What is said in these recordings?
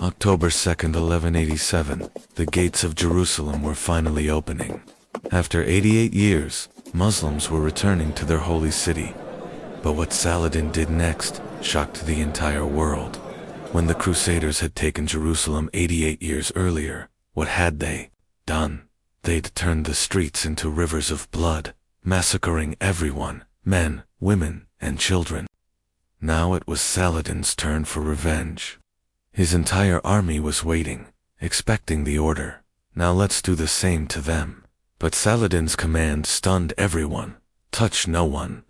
October 2nd, 1187, the gates of Jerusalem were finally opening. After 88 years, Muslims were returning to their holy city. But what Saladin did next shocked the entire world. When the Crusaders had taken Jerusalem 88 years earlier, what had they done? They'd turned the streets into rivers of blood, massacring everyone, men, women, and children. Now it was Saladin's turn for revenge. His entire army was waiting, expecting the order. Now let's do the same to them. But Saladin's command stunned everyone. Touch no one.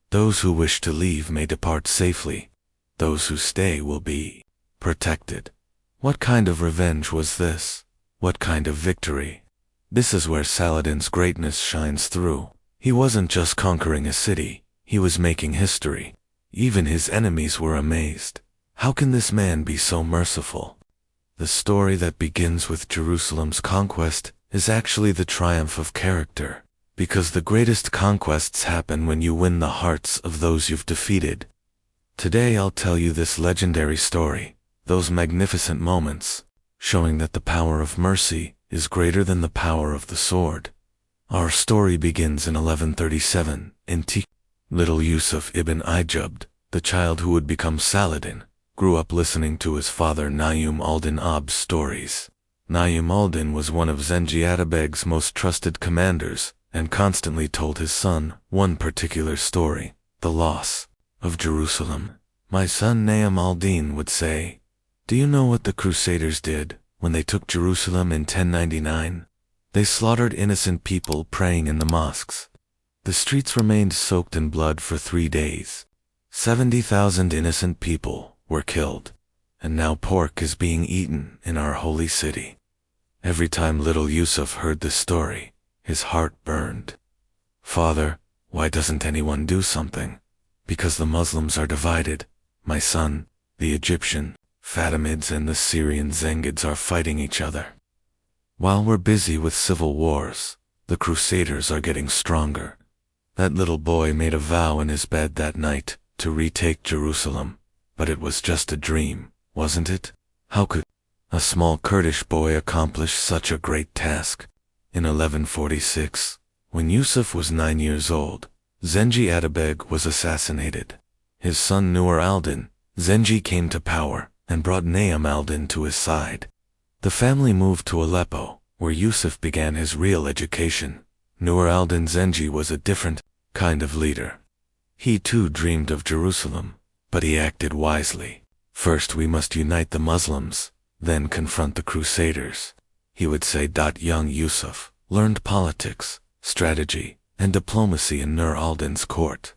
Those who wish to leave may depart safely. Those who stay will be protected. What kind of revenge was this? What kind of victory? This is where Saladin's greatness shines through. He wasn't just conquering a city, he was making history. Even his enemies were amazed. How can this man be so merciful? The story that begins with Jerusalem's conquest is actually the triumph of character, because the greatest conquests happen when you win the hearts of those you've defeated. Today I'll tell you this legendary story, those magnificent moments, showing that the power of mercy is greater than the power of the sword. Our story begins in 1137, in Tikrit. Little Yusuf ibn Ayyub, the child who would become Saladin, grew up listening to his father Naim al-Din Ab's stories. Naim al-Din was one of Zengi Atabeg's most trusted commanders, and constantly told his son one particular story, the loss of Jerusalem. My son Naim al-Din would say, "Do you know what the Crusaders did when they took Jerusalem in 1099? They slaughtered innocent people praying in the mosques. The streets remained soaked in blood for 3 days. 70,000 innocent people were killed, and now pork is being eaten in our holy city." Every time little Yusuf heard this story, his heart burned. "Father, why doesn't anyone do something?" "Because the Muslims are divided, my son. The Egyptian Fatimids and the Syrian Zengids are fighting each other. While we're busy with civil wars, the Crusaders are getting stronger." That little boy made a vow in his bed that night to retake Jerusalem. But it was just a dream, wasn't it? How could a small Kurdish boy accomplish such a great task? In 1146, when Yusuf was 9 years old, Zengi Atabeg was assassinated. His son Nur al-Din, Zengi came to power and brought Naim al-Din to his side. The family moved to Aleppo, where Yusuf began his real education. Nur al-Din Zengi was a different kind of leader. He too dreamed of Jerusalem, but he acted wisely. "First we must unite the Muslims, then confront the Crusaders," he would say. Young Yusuf learned politics, strategy, and diplomacy in Nur al-Din's court.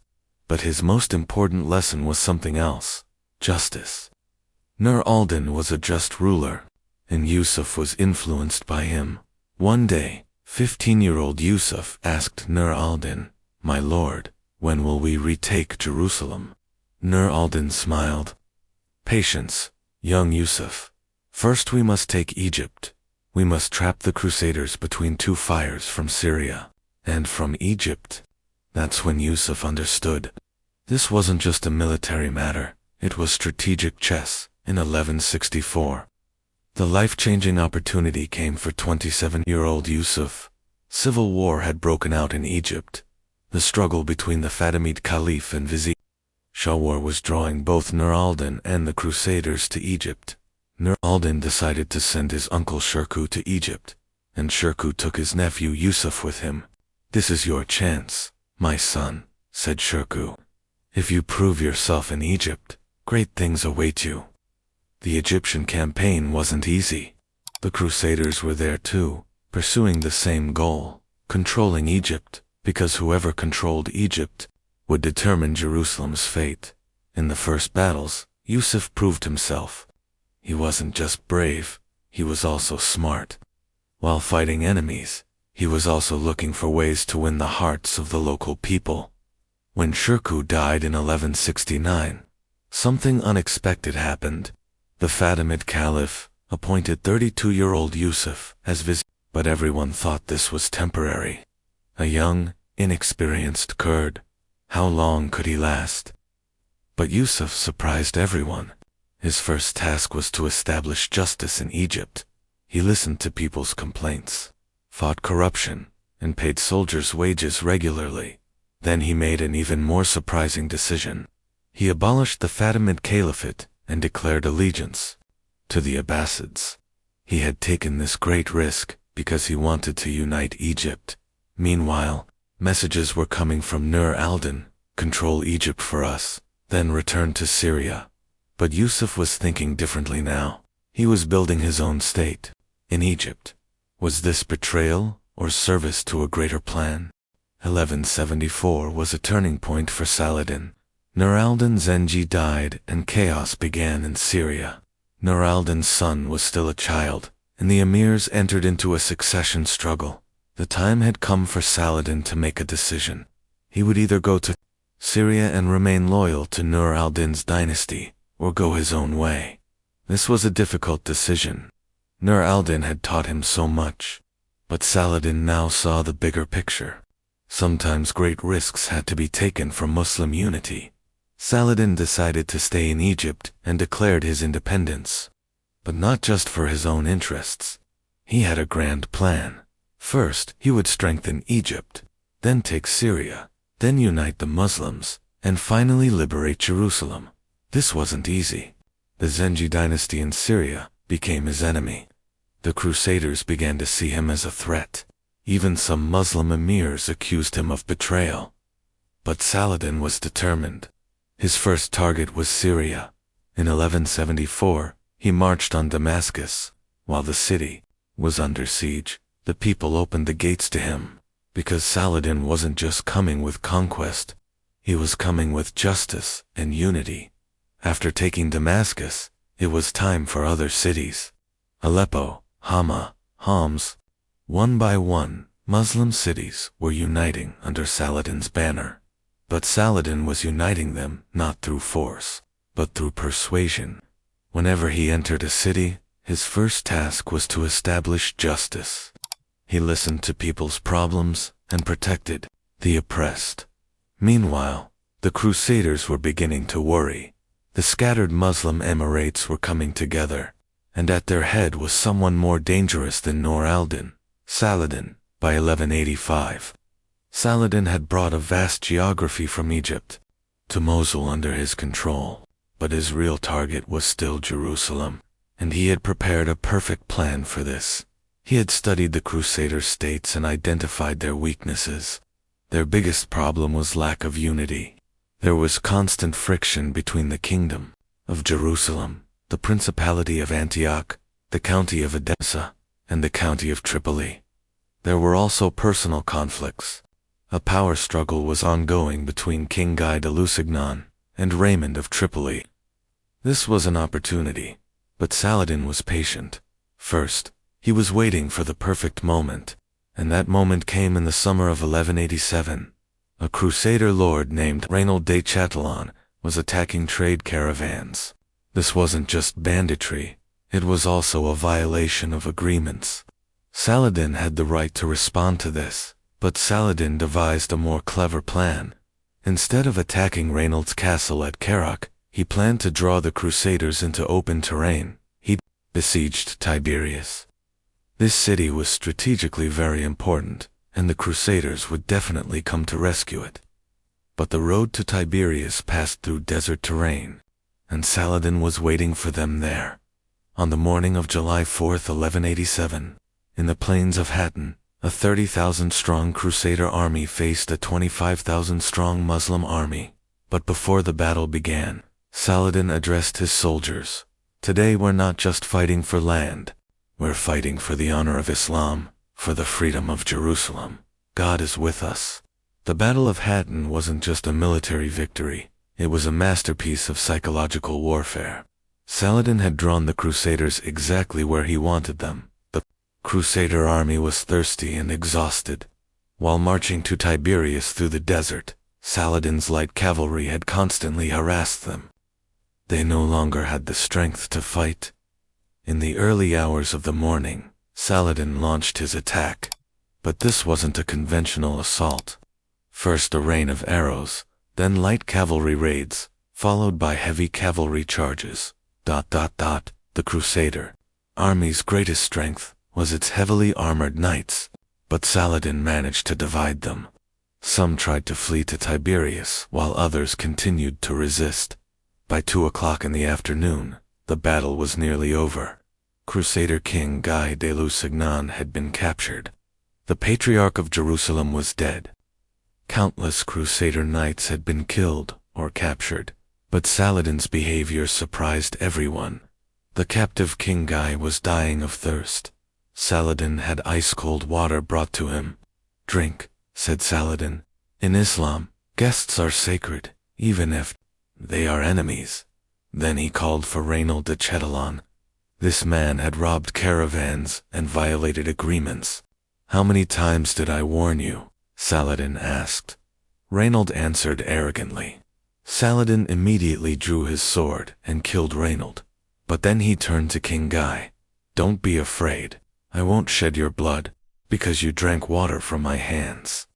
But his most important lesson was something else: justice. Nur al-Din was a just ruler, and Yusuf was influenced by him. One day, 15-year-old Yusuf asked Nur al-Din, "My lord, when will we retake Jerusalem?" Nur al-Din smiled. "Patience, young Yusuf. First we must take Egypt. We must trap the Crusaders between 2 fires from Syria and from Egypt." That's when Yusuf understood. This wasn't just a military matter, it was strategic chess. In 1164, the life-changing opportunity came for 27-year-old Yusuf. Civil war had broken out in Egypt. The struggle between the Fatimid Caliph and vizier Shawar was drawing both Nur al-Din and the Crusaders to Egypt. Nur al-Din decided to send his uncle Shirkuh to Egypt, and Shirkuh took his nephew Yusuf with him. "This is your chance, my son," said Shirkuh. "If you prove yourself in Egypt, great things await you." The Egyptian campaign wasn't easy. The Crusaders were there too, pursuing the same goal, controlling Egypt, because whoever controlled Egypt would determine Jerusalem's fate. In the first battles, Yusuf proved himself. He wasn't just brave, he was also smart. While fighting enemies, he was also looking for ways to win the hearts of the local people. When Shirkuh died in 1169, something unexpected happened. The Fatimid Caliph appointed 32-year-old Yusuf as vizier, but everyone thought this was temporary. A young, inexperienced Kurd. How long could he last? But Yusuf surprised everyone. His first task was to establish justice in Egypt. He listened to people's complaints, fought corruption, and paid soldiers' wages regularly. Then he made an even more surprising decision. He abolished the Fatimid Caliphate and declared allegiance to the Abbasids. He had taken this great risk because he wanted to unite Egypt. Meanwhile, messages were coming from Nur al-Din: control Egypt for us, then return to Syria. But Yusuf was thinking differently now. He was building his own state in Egypt. Was this betrayal or service to a greater plan? 1174 was a turning point for Saladin. Nur al-Din Zengi died and chaos began in Syria. Nur al-Din's son was still a child, and the emirs entered into a succession struggle. The time had come for Saladin to make a decision. He would either go to Syria and remain loyal to Nur al-Din's dynasty, or go his own way. This was a difficult decision. Nur al-Din had taught him so much, but Saladin now saw the bigger picture. Sometimes great risks had to be taken for Muslim unity. Saladin decided to stay in Egypt and declared his independence. But not just for his own interests. He had a grand plan. First, he would strengthen Egypt, then take Syria, then unite the Muslims, and finally liberate Jerusalem. This wasn't easy. The Zengi dynasty in Syria became his enemy. The Crusaders began to see him as a threat. Even some Muslim emirs accused him of betrayal. But Saladin was determined. His first target was Syria. In 1174, he marched on Damascus. While the city was under siege, the people opened the gates to him, because Saladin wasn't just coming with conquest, he was coming with justice and unity. After taking Damascus, it was time for other cities. Aleppo, Hama, Homs. One by one, Muslim cities were uniting under Saladin's banner. But Saladin was uniting them not through force, but through persuasion. Whenever he entered a city, his first task was to establish justice. He listened to people's problems and protected the oppressed. Meanwhile, the Crusaders were beginning to worry. The scattered Muslim emirates were coming together, and at their head was someone more dangerous than Nur al-Din, Saladin. By 1185, Saladin had brought a vast geography from Egypt to Mosul under his control, but his real target was still Jerusalem, and he had prepared a perfect plan for this. He had studied the Crusader states and identified their weaknesses. Their biggest problem was lack of unity. There was constant friction between the kingdom of Jerusalem, the Principality of Antioch, the county of Edessa, and the county of Tripoli. There were also personal conflicts. A power struggle was ongoing between King Guy de Lusignan and Raymond of Tripoli. This was an opportunity, but Saladin was patient. First, he was waiting for the perfect moment, and that moment came in the summer of 1187. A Crusader lord named Reynold de Chatillon was attacking trade caravans. This wasn't just banditry, it was also a violation of agreements. Saladin had the right to respond to this, but Saladin devised a more clever plan. Instead of attacking Reynold's castle at Kerak, he planned to draw the Crusaders into open terrain. He besieged Tiberias. This city was strategically very important, and the Crusaders would definitely come to rescue it. But the road to Tiberias passed through desert terrain, and Saladin was waiting for them there. On the morning of July 4th, 1187, in the plains of Hattin, a 30,000-strong Crusader army faced a 25,000-strong Muslim army. But before the battle began, Saladin addressed his soldiers. Today we're not just fighting for land. We're fighting for the honor of Islam, for the freedom of Jerusalem. God is with us. The Battle of Hattin wasn't just a military victory. It was a masterpiece of psychological warfare. Saladin had drawn the Crusaders exactly where he wanted them. The Crusader army was thirsty and exhausted. While marching to Tiberias through the desert, Saladin's light cavalry had constantly harassed them. They no longer had the strength to fight. In the early hours of the morning, Saladin launched his attack. But this wasn't a conventional assault. First a rain of arrows, then light cavalry raids, followed by heavy cavalry charges. The Crusader army's greatest strength was its heavily armored knights, but Saladin managed to divide them. Some tried to flee to Tiberias, while others continued to resist. By 2 o'clock in the afternoon, the battle was nearly over. Crusader King Guy de Lusignan had been captured. The Patriarch of Jerusalem was dead. Countless Crusader knights had been killed or captured, but Saladin's behavior surprised everyone. The captive King Guy was dying of thirst. Saladin had ice-cold water brought to him. "Drink," said Saladin. "In Islam, guests are sacred, even if they are enemies." Then he called for Reynold de Chatillon. This man had robbed caravans and violated agreements. "How many times did I warn you?" Saladin asked. Reynold answered arrogantly. Saladin immediately drew his sword and killed Reynold. But then he turned to King Guy. "Don't be afraid. I won't shed your blood, because you drank water from my hands.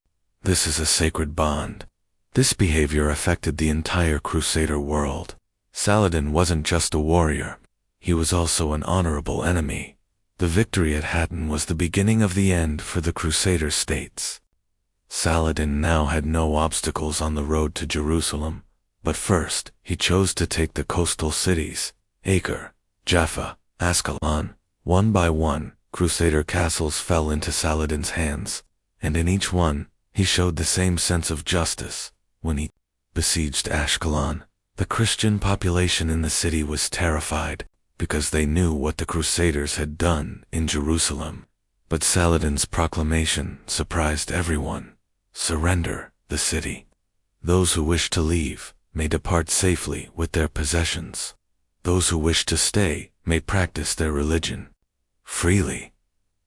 This is a sacred bond." This behavior affected the entire Crusader world. Saladin wasn't just a warrior. He was also an honorable enemy. The victory at Hattin was the beginning of the end for the Crusader states. Saladin now had no obstacles on the road to Jerusalem, but first he chose to take the coastal cities, Acre, Jaffa, Ascalon. One by one, Crusader castles fell into Saladin's hands, and in each one, he showed the same sense of justice. When he besieged Ashkelon, the Christian population in the city was terrified, because they knew what the Crusaders had done in Jerusalem. But Saladin's proclamation surprised everyone. "Surrender the city. Those who wish to leave may depart safely with their possessions. Those who wish to stay may practice their religion freely."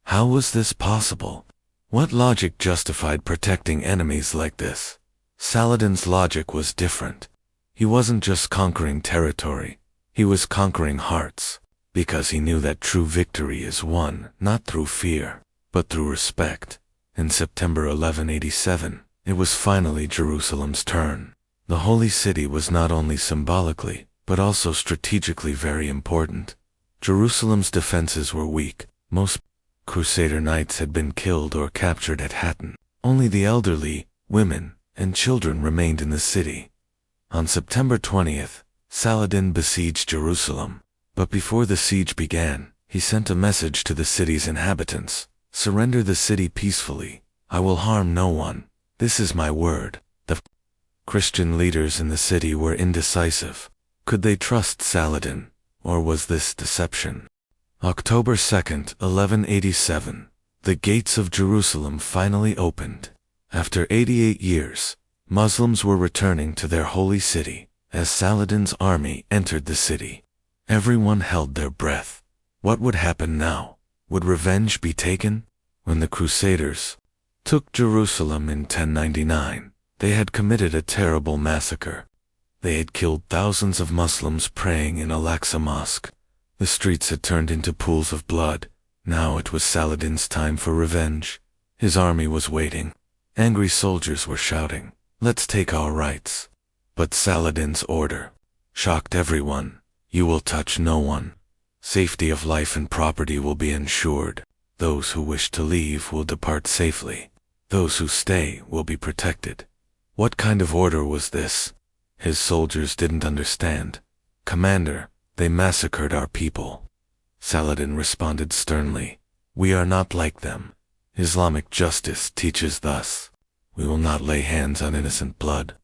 How was this possible? What logic justified protecting enemies like this? Saladin's logic was different. He wasn't just conquering territory, he was conquering hearts, because he knew that true victory is won not through fear, but through respect. In September 1187, it was finally Jerusalem's turn. The Holy City was not only symbolically, but also strategically very important. Jerusalem's defenses were weak. Most Crusader knights had been killed or captured at Hattin. Only the elderly, women, and children remained in the city. On September 20th, Saladin besieged Jerusalem. But before the siege began, he sent a message to the city's inhabitants. "Surrender the city peacefully. I will harm no one. This is my word." The Christian leaders in the city were indecisive. Could they trust Saladin, or was this deception? October 2nd, 1187, the gates of Jerusalem finally opened. After 88 years, Muslims were returning to their holy city as Saladin's army entered the city. Everyone held their breath. What would happen now? Would revenge be taken? When the Crusaders took Jerusalem in 1099, they had committed a terrible massacre. They had killed thousands of Muslims praying in Al-Aqsa Mosque. The streets had turned into pools of blood. Now it was Saladin's time for revenge. His army was waiting. Angry soldiers were shouting, "Let's take our rights." But Saladin's order shocked everyone. "You will touch no one. Safety of life and property will be ensured. Those who wish to leave will depart safely. Those who stay will be protected." What kind of order was this? His soldiers didn't understand. "Commander, they massacred our people." Saladin responded sternly, "We are not like them. Islamic justice teaches thus. We will not lay hands on innocent blood."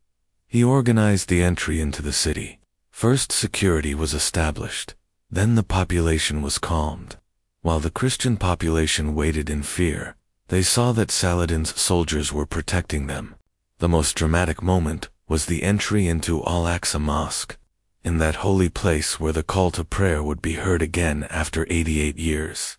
He organized the entry into the city. First security was established. Then the population was calmed. While the Christian population waited in fear, they saw that Saladin's soldiers were protecting them. The most dramatic moment was the entry into Al-Aqsa Mosque, in that holy place where the call to prayer would be heard again after 88 years.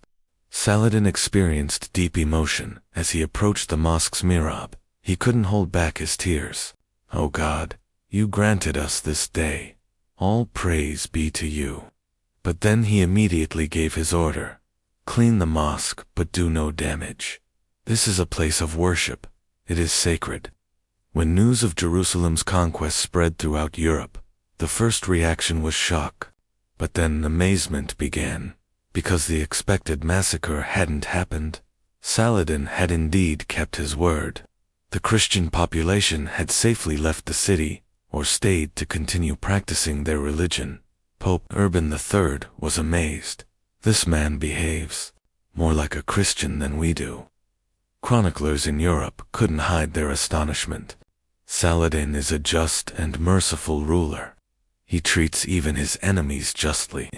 Saladin experienced deep emotion as he approached the mosque's mihrab. He couldn't hold back his tears. "O God, you granted us this day. All praise be to you." But then he immediately gave his order. "Clean the mosque, but do no damage. This is a place of worship. It is sacred." When news of Jerusalem's conquest spread throughout Europe, the first reaction was shock. But then amazement began, because the expected massacre hadn't happened. Saladin had indeed kept his word. The Christian population had safely left the city, or stayed to continue practicing their religion. Pope Urban III was amazed. This man behaves more like a Christian than we do. Chroniclers in Europe couldn't hide their astonishment. Saladin is a just and merciful ruler. He treats even his enemies justly.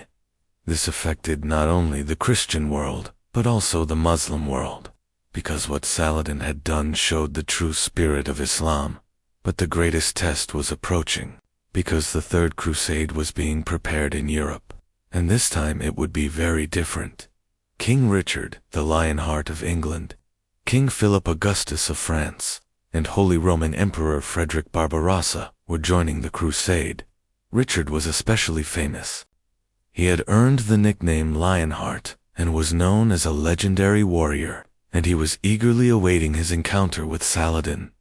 This affected not only the Christian world, but also the Muslim world, because what Saladin had done showed the true spirit of Islam. But the greatest test was approaching, because the Third Crusade was being prepared in Europe, and this time it would be very different. King Richard, the Lionheart of England, King Philip Augustus of France, and Holy Roman Emperor Frederick Barbarossa were joining the crusade. Richard was especially famous. He had earned the nickname Lionheart and was known as a legendary warrior, and he was eagerly awaiting his encounter with Saladin.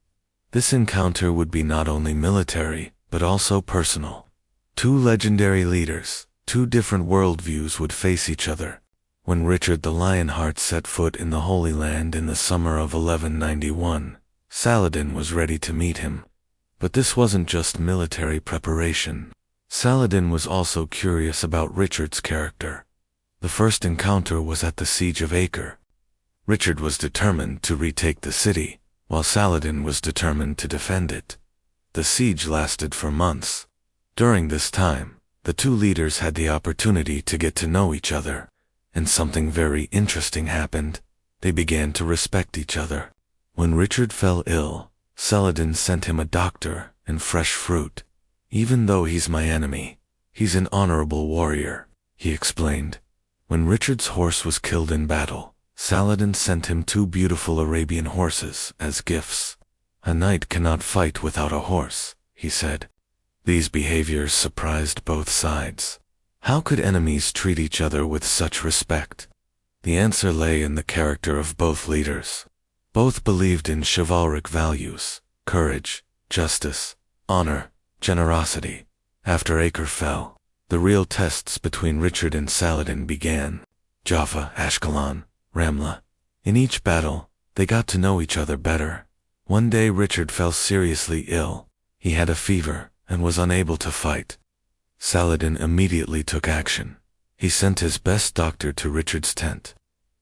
This encounter would be not only military, but also personal. Two legendary leaders, two different worldviews would face each other. When Richard the Lionheart set foot in the Holy Land in the summer of 1191, Saladin was ready to meet him. But this wasn't just military preparation. Saladin was also curious about Richard's character. The first encounter was at the siege of Acre. Richard was determined to retake the city, while Saladin was determined to defend it. The siege lasted for months. During this time, the two leaders had the opportunity to get to know each other, and something very interesting happened. They began to respect each other. When Richard fell ill, Saladin sent him a doctor and fresh fruit. "Even though he's my enemy, he's an honorable warrior," he explained. When Richard's horse was killed in battle, Saladin sent him 2 beautiful Arabian horses as gifts. "A knight cannot fight without a horse," he said. These behaviors surprised both sides. How could enemies treat each other with such respect? The answer lay in the character of both leaders. Both believed in chivalric values, courage, justice, honor, generosity. After Acre fell, the real tests between Richard and Saladin began. Jaffa, Ashkelon, Ramla. In each battle, they got to know each other better. One day Richard fell seriously ill. He had a fever and was unable to fight. Saladin immediately took action. He sent his best doctor to Richard's tent.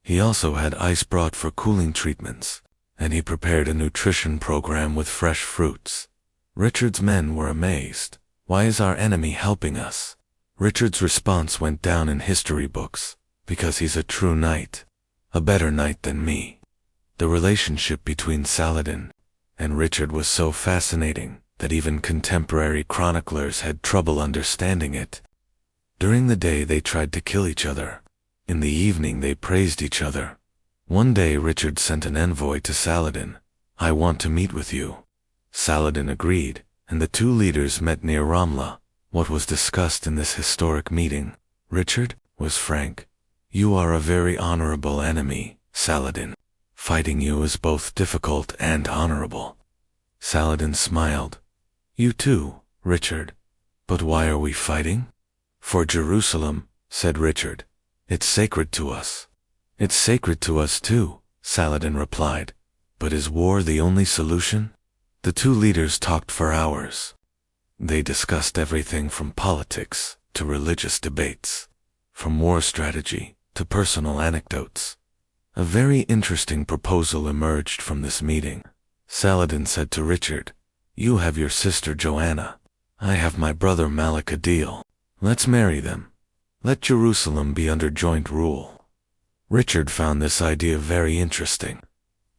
He also had ice brought for cooling treatments, and he prepared a nutrition program with fresh fruits. Richard's men were amazed. "Why is our enemy helping us?" Richard's response went down in history books, "Because he's a true knight, a better knight than me." The relationship between Saladin and Richard was so fascinating that even contemporary chroniclers had trouble understanding it. During the day they tried to kill each other. In the evening they praised each other. One day Richard sent an envoy to Saladin. "I want to meet with you." Saladin agreed, and the two leaders met near Ramla. What was discussed in this historic meeting? Richard was frank. "You are a very honorable enemy, Saladin. Fighting you is both difficult and honorable." Saladin smiled. "You too, Richard. But why are we fighting?" "For Jerusalem," said Richard. "It's sacred to us." "It's sacred to us too," Saladin replied. "But is war the only solution?" The two leaders talked for hours. They discussed everything from politics to religious debates, from war strategy to personal anecdotes. A very interesting proposal emerged from this meeting. Saladin said to Richard, "You have your sister Joanna. I have my brother Malik Adil. Let's marry them. Let Jerusalem be under joint rule." Richard found this idea very interesting.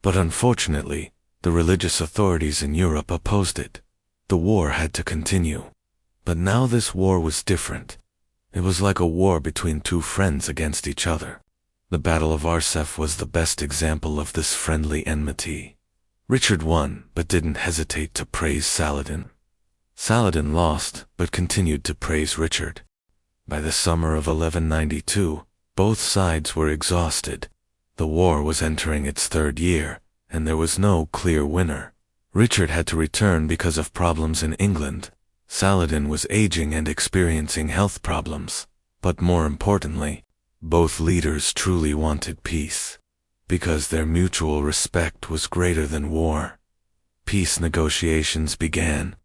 But unfortunately, the religious authorities in Europe opposed it. The war had to continue. But now this war was different. It was like a war between two friends against each other. The Battle of Arsef was the best example of this friendly enmity. Richard won, but didn't hesitate to praise Saladin. Saladin lost, but continued to praise Richard. By the summer of 1192, both sides were exhausted. The war was entering its 3rd year, and there was no clear winner. Richard had to return because of problems in England. Saladin was aging and experiencing health problems. But more importantly, both leaders truly wanted peace, because their mutual respect was greater than war. Peace negotiations began,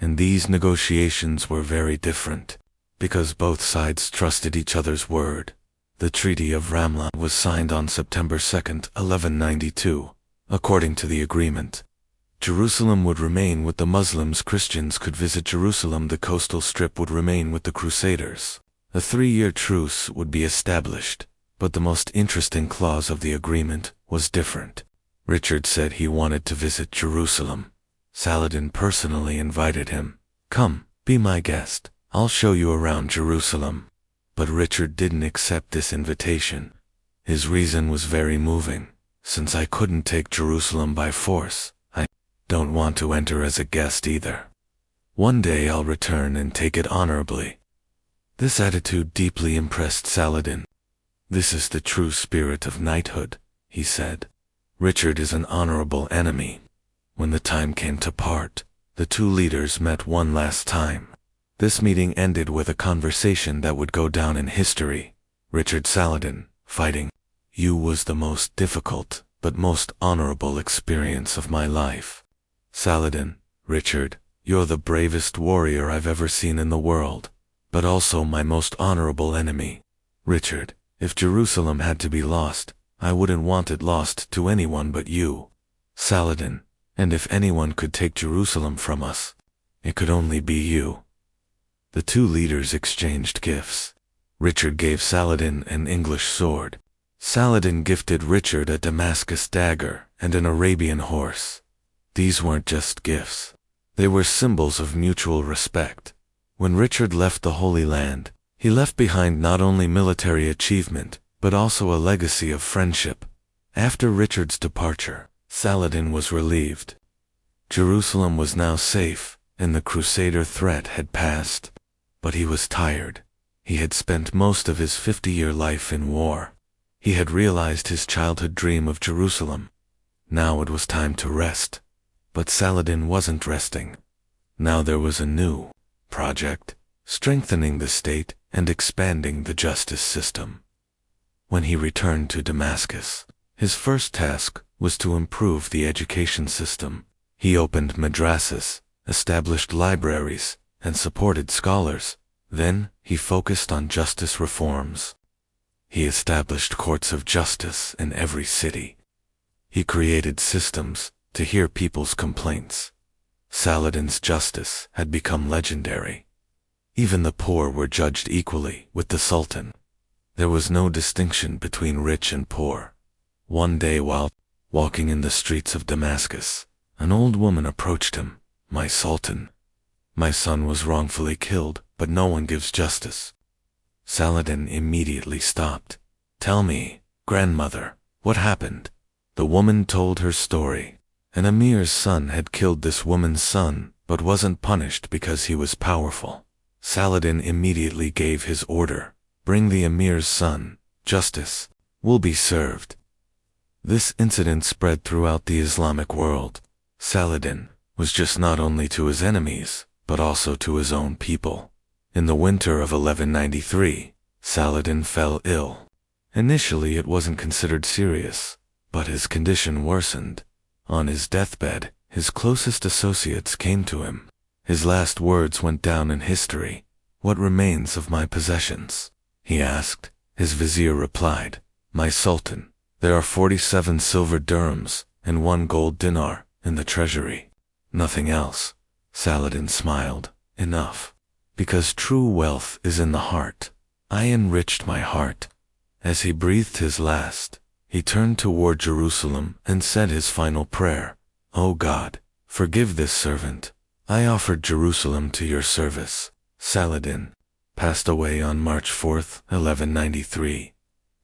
and these negotiations were very different, because both sides trusted each other's word. The Treaty of Ramla was signed on September 2nd, 1192. According to the agreement, Jerusalem would remain with the Muslims, Christians could visit Jerusalem, the coastal strip would remain with the Crusaders. A 3-year truce would be established, but the most interesting clause of the agreement was different. Richard said he wanted to visit Jerusalem. Saladin personally invited him. "Come, be my guest. I'll show you around Jerusalem." But Richard didn't accept this invitation. His reason was very moving. "Since I couldn't take Jerusalem by force, I don't want to enter as a guest either. One day I'll return and take it honorably." This attitude deeply impressed Saladin. "This is the true spirit of knighthood," he said. "Richard is an honorable enemy." When the time came to part, the two leaders met one last time. This meeting ended with a conversation that would go down in history. Richard Saladin, fighting you was the most difficult, but most honorable experience of my life. Saladin, Richard, you're the bravest warrior I've ever seen in the world, but also my most honorable enemy. Richard, if Jerusalem had to be lost, I wouldn't want it lost to anyone but you. Saladin, and if anyone could take Jerusalem from us, it could only be you. The two leaders exchanged gifts. Richard gave Saladin an English sword. Saladin gifted Richard a Damascus dagger and an Arabian horse. These weren't just gifts. They were symbols of mutual respect. When Richard left the Holy Land, he left behind not only military achievement, but also a legacy of friendship. After Richard's departure, Saladin was relieved. Jerusalem was now safe, and the Crusader threat had passed. But he was tired. He had spent most of his 50-year life in war. He had realized his childhood dream of Jerusalem. Now it was time to rest. But Saladin wasn't resting. Now there was a new project, strengthening the state and expanding the justice system. When he returned to Damascus, his first task was to improve the education system. He opened madrasas, established libraries, and supported scholars. Then he focused on justice reforms. He established courts of justice in every city. He created systems to hear people's complaints. Saladin's justice had become legendary. Even the poor were judged equally with the sultan. There was no distinction between rich and poor. One day while walking in the streets of Damascus, an old woman approached him. "My sultan, my son was wrongfully killed, but no one gives justice." Saladin immediately stopped. "Tell me, grandmother, what happened?" The woman told her story. An emir's son had killed this woman's son, but wasn't punished because he was powerful. Saladin immediately gave his order. "Bring the emir's son. Justice will be served." This incident spread throughout the Islamic world. Saladin was just not only to his enemies, but also to his own people. In the winter of 1193, Saladin fell ill. Initially it wasn't considered serious, but his condition worsened. On his deathbed, his closest associates came to him. His last words went down in history. "What remains of my possessions?" he asked. His vizier replied, "My sultan, there are 47 silver dirhams and 1 gold dinar in the treasury. Nothing else." Saladin smiled. "Enough. Because true wealth is in the heart. I enriched my heart." As he breathed his last, he turned toward Jerusalem and said his final prayer. "O God, forgive this servant. I offered Jerusalem to your service." Saladin passed away on March 4th, 1193.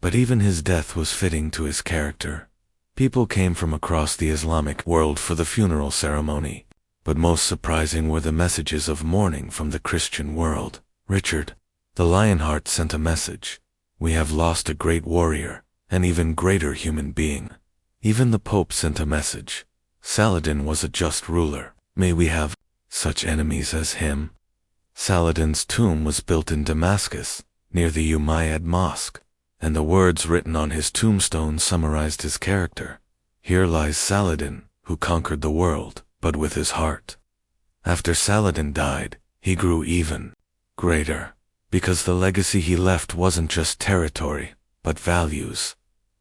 But even his death was fitting to his character. People came from across the Islamic world for the funeral ceremony. But most surprising were the messages of mourning from the Christian world. Richard the Lionheart sent a message. "We have lost a great warrior, an even greater human being." Even the Pope sent a message. "Saladin was a just ruler. May we have such enemies as him." Saladin's tomb was built in Damascus. near the Umayyad Mosque, and the words written on his tombstone summarized his character. Here lies Saladin, who conquered the world, but with his heart. After Saladin died, he grew even greater, because the legacy he left wasn't just territory, but values.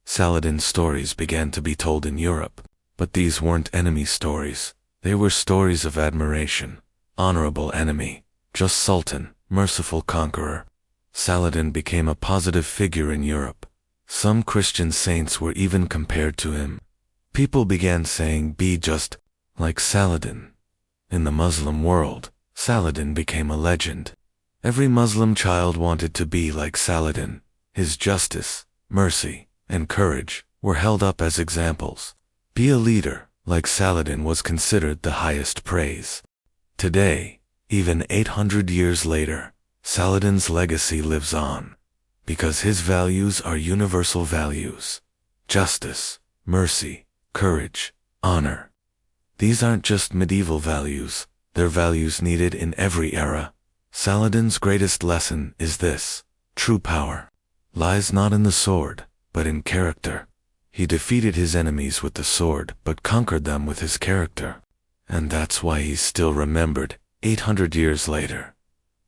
Saladin's stories began to be told in Europe, but these weren't enemy stories. They were stories of admiration. Honorable enemy, just sultan, merciful conqueror. Saladin became a positive figure in Europe. Some Christian saints were even compared to him. People began saying, "Be just like Saladin." In the Muslim world, Saladin became a legend. Every Muslim child wanted to be like Saladin. His justice, mercy, and courage were held up as examples. Be a leader like Saladin was considered the highest praise. Today, even 800 years later, Saladin's legacy lives on, because his values are universal values: justice, mercy, courage, honor. These aren't just medieval values, they're values needed in every era. Saladin's greatest lesson is this: true power lies not in the sword, but in character. He defeated his enemies with the sword, but conquered them with his character. And that's why he's still remembered 800 years later.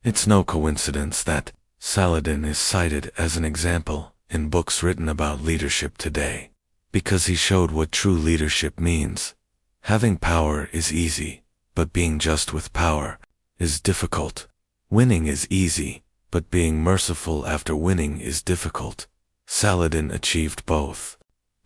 It's no coincidence that Saladin is cited as an example in books written about leadership today, because he showed what true leadership means. Having power is easy, but being just with power is difficult. Winning is easy, but being merciful after winning is difficult. Saladin achieved both.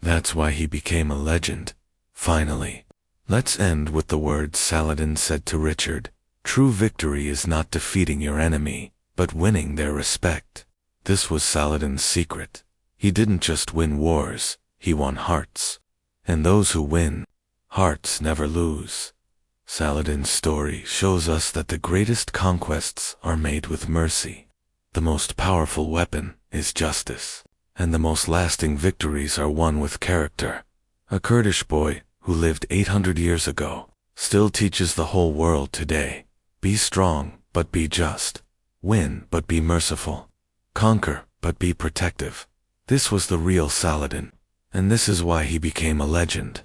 That's why he became a legend. Finally, let's end with the words Saladin said to Richard: "True victory is not defeating your enemy, but winning their respect." This was Saladin's secret. He didn't just win wars, he won hearts. And those who win hearts never lose. Saladin's story shows us that the greatest conquests are made with mercy. The most powerful weapon is justice, and the most lasting victories are won with character. A Kurdish boy who lived 800 years ago still teaches the whole world today: be strong, but be just. Win, but be merciful. Conquer, but be protective. This was the real Saladin, and this is why he became a legend.